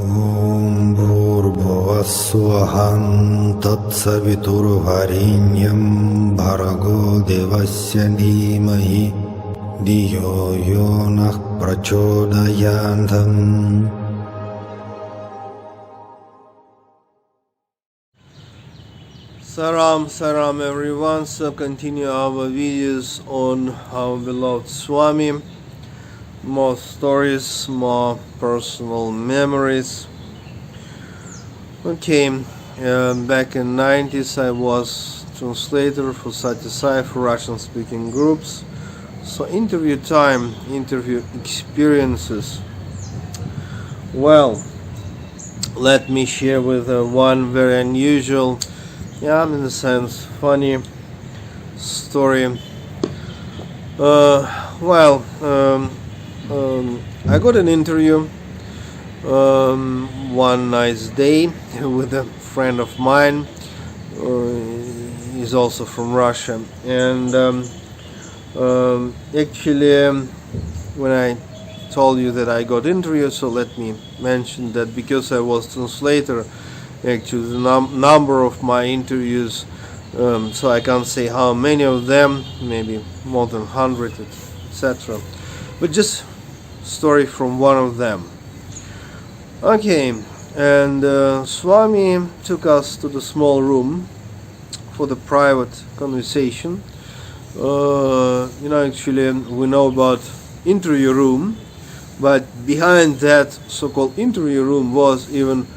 Om Bhurбhuvah Tatsaviturvarenyam Bhargo Devasya Dhimahi Dhiyo Yonah Prachodayantam. Saram everyone. So continue our videos on our beloved Swami. More stories, more personal memories. Okay, back in 90s I was translator for Sathya Sai for Russian speaking groups. So interview time, interview experiences. Well, let me share with one very unusual, in a sense funny story. I got an interview one nice day with a friend of mine. He's also from Russia, and actually when I told you that I got interview, so let me mention that because I was translator, actually the number of my interviews, so I can't say how many of them, maybe more than 100, etc. But just story from one of them. Okay, and Swami took us to the small room for the private conversation. Actually we know about interview room, but behind that so-called interview room was even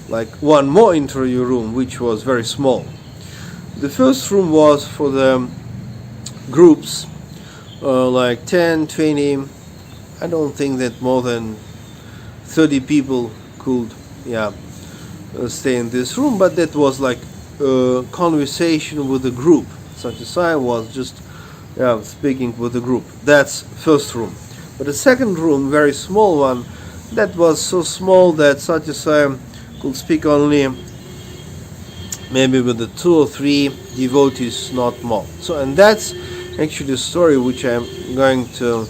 like one more interview room, which was very small. The first room was for the groups, like 10, 20, I don't think that more than 30 people could stay in this room, but that was like a conversation with the group. Sathya Sai was just speaking with the group. That's first room. But the second room, very small one, that was so small that Sathya Sai could speak only maybe with the 2 or 3 devotees, not more. So, and that's actually the story which I'm going to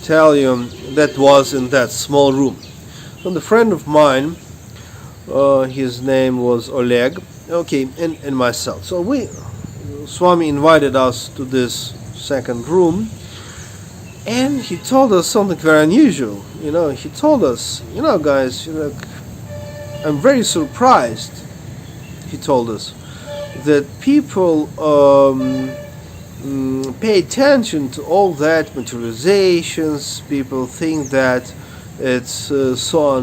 tell you, that was in that small room. So the friend of mine, his name was Oleg, okay, and myself. So Swami invited us to this second room, and he told us something very unusual. He told us, guys, I'm very surprised, he told us, that people pay attention to all that materializations. People think that it's so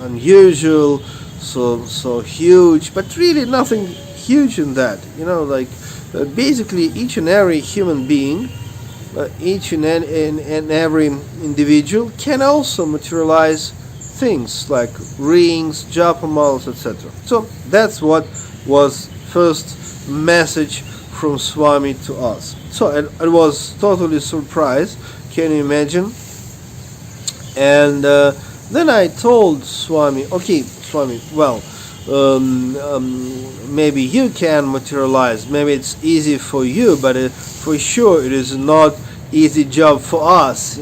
unusual, so huge, but really nothing huge in that. Basically each and every human being, each and every individual can also materialize things like rings, japa malas, etc. So that's what was first message from Swami to us. So I was totally surprised, can you imagine? And then I told Swami, okay, Swami, well, maybe you can materialize, maybe it's easy for you, but for sure it is not easy job for us,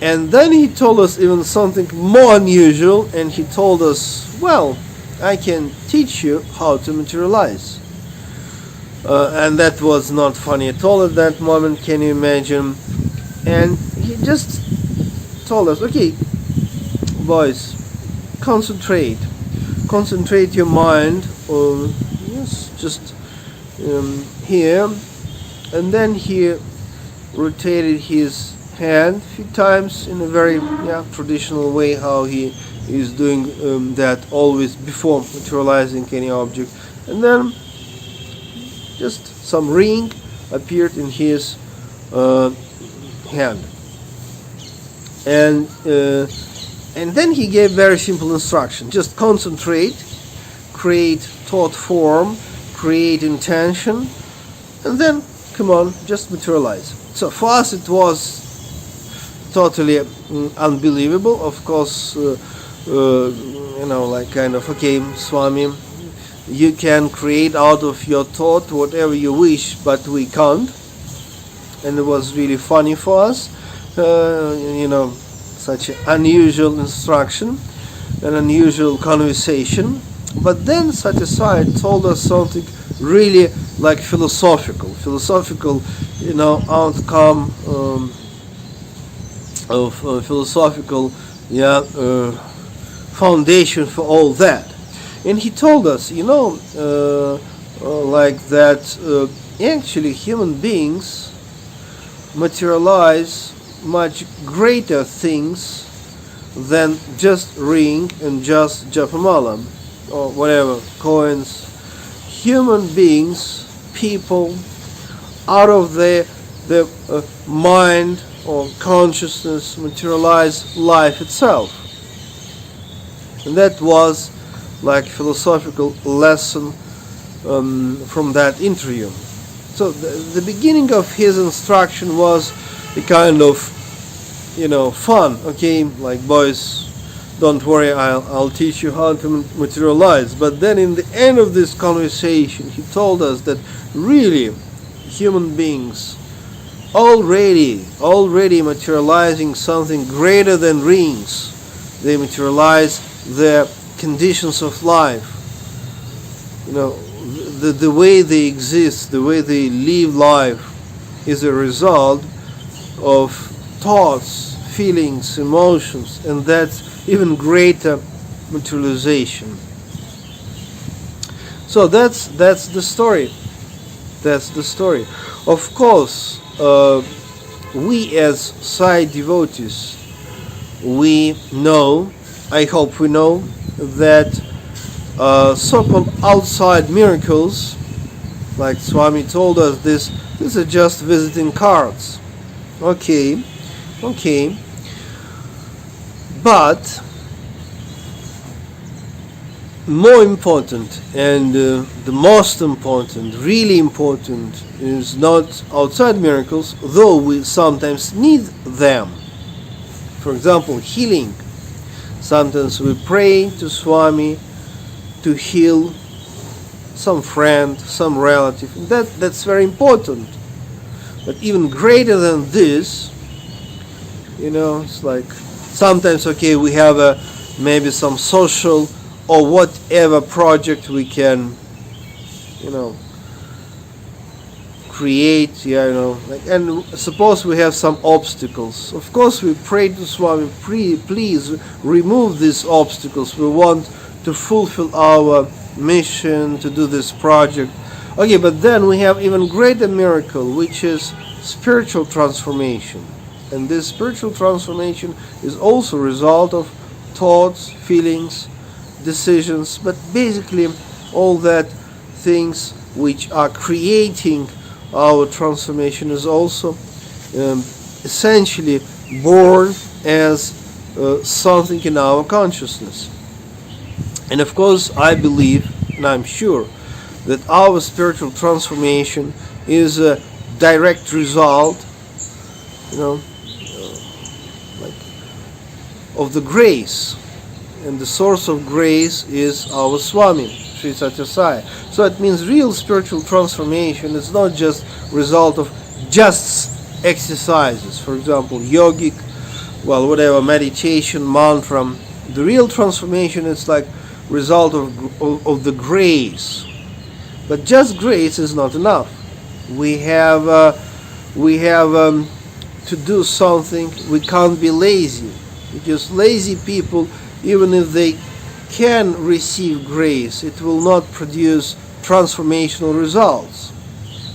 And then he told us even something more unusual, and he told us, well, I can teach you how to materialize. And that was not funny at all at that moment, can you imagine? And he just told us, okay, boys, concentrate your mind on just here. And then he rotated his hand a few times in a very traditional way, how he is doing that always before materializing any object. And then just some ring appeared in his hand, and then he gave very simple instruction: just concentrate, create thought form, create intention, and then come on, just materialize. So for us it was totally unbelievable. Of course, okay, Swami, you can create out of your thought whatever you wish, but we can't. And it was really funny for us, such an unusual instruction. an unusual conversation. But then Sathya Sai told us something really like philosophical, outcome of philosophical, foundation for all that. And he told us, like that actually human beings materialize much greater things than just ring and just japamala or whatever, coins. Human beings, people, out of the mind or consciousness materialize life itself. And that was like philosophical lesson from that interview. So the beginning of his instruction was a kind of, fun. Okay, like, boys, don't worry, I'll teach you how to materialize. But then in the end of this conversation, he told us that really human beings already materializing something greater than rings. They materialize the conditions of life. The way they exist, the way they live life is a result of thoughts, feelings, emotions, and that's even greater materialization. So that's the story. That's the story. Of course, we as Sai devotees, we know, I hope we know, that so-called outside miracles, like Swami told us, these are just visiting cards. Okay. But more important and the most important, really important, is not outside miracles, though we sometimes need them. For example, healing. Sometimes we pray to Swami to heal some friend, some relative. That's very important. But even greater than this, it's like sometimes, okay, we have maybe some social or whatever project we can, create, and suppose we have some obstacles. Of course, we pray to Swami, please remove these obstacles. We want to fulfill our mission, to do this project. Okay, but then we have even greater miracle, which is spiritual transformation. And this spiritual transformation is also a result of thoughts, feelings, decisions, but basically all that things which are creating our transformation is also essentially born as something in our consciousness. And of course, I believe, and I'm sure, that our spiritual transformation is a direct result, of the grace. And the source of grace is our Swami, Sri Sathya Sai. So it means real spiritual transformation is not just result of just exercises. For example, yogic, whatever, meditation, mantra. The real transformation is like result of the grace. But just grace is not enough. We have to do something. We can't be lazy, because lazy people, even if they can receive grace, it will not produce transformational results.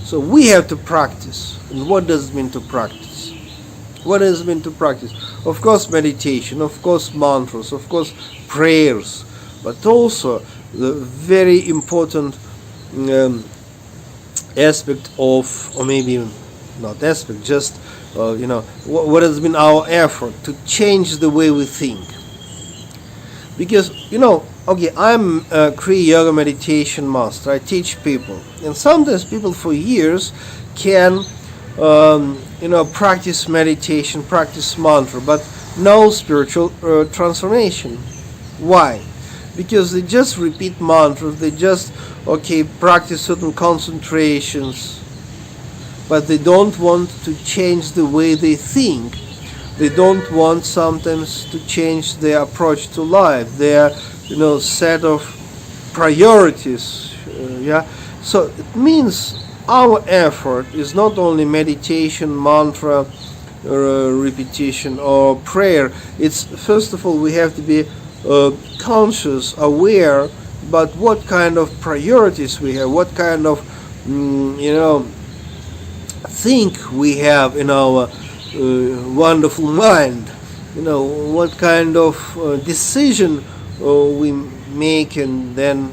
So we have to practice. And what does it mean to practice? What does it mean to practice? Of course, meditation, of course, mantras, of course, prayers, but also the very important aspect of, or maybe not aspect, just what has been our effort to change the way we think. Because I'm a Kriya Yoga meditation master. I teach people, and sometimes people for years can practice meditation, practice mantra, but no spiritual transformation. Why? Because they just repeat mantras, they just practice certain concentrations, but they don't want to change the way they think. They don't want sometimes to change their approach to life, their set of priorities. So it means our effort is not only meditation, mantra, repetition or prayer. It's first of all we have to be conscious, aware about what kind of priorities we have, what kind of think we have in our wonderful mind, what kind of decision we make, and then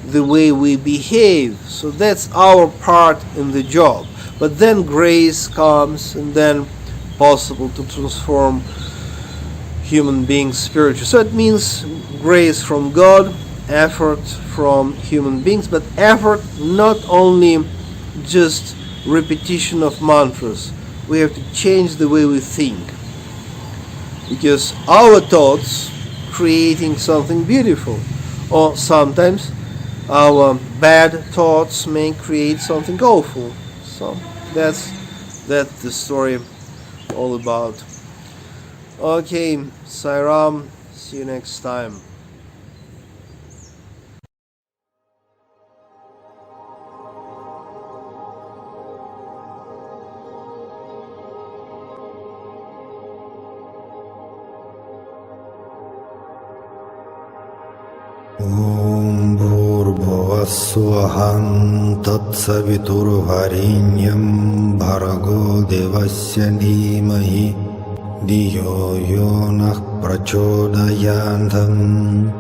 the way we behave. So that's our part in the job. But then grace comes, and then possible to transform human beings spiritually. So it means grace from God, effort from human beings, but effort not only just repetition of mantras. We have to change the way we think, because our thoughts creating something beautiful, or sometimes our bad thoughts may create something awful. So that's the story all about. Okay, Sai Ram, see you next time. Om Bhurбhuvah Tatsaviturvarenyam Bhargo Devasya Dhimahi Dhiyo Yonah Prachodayandam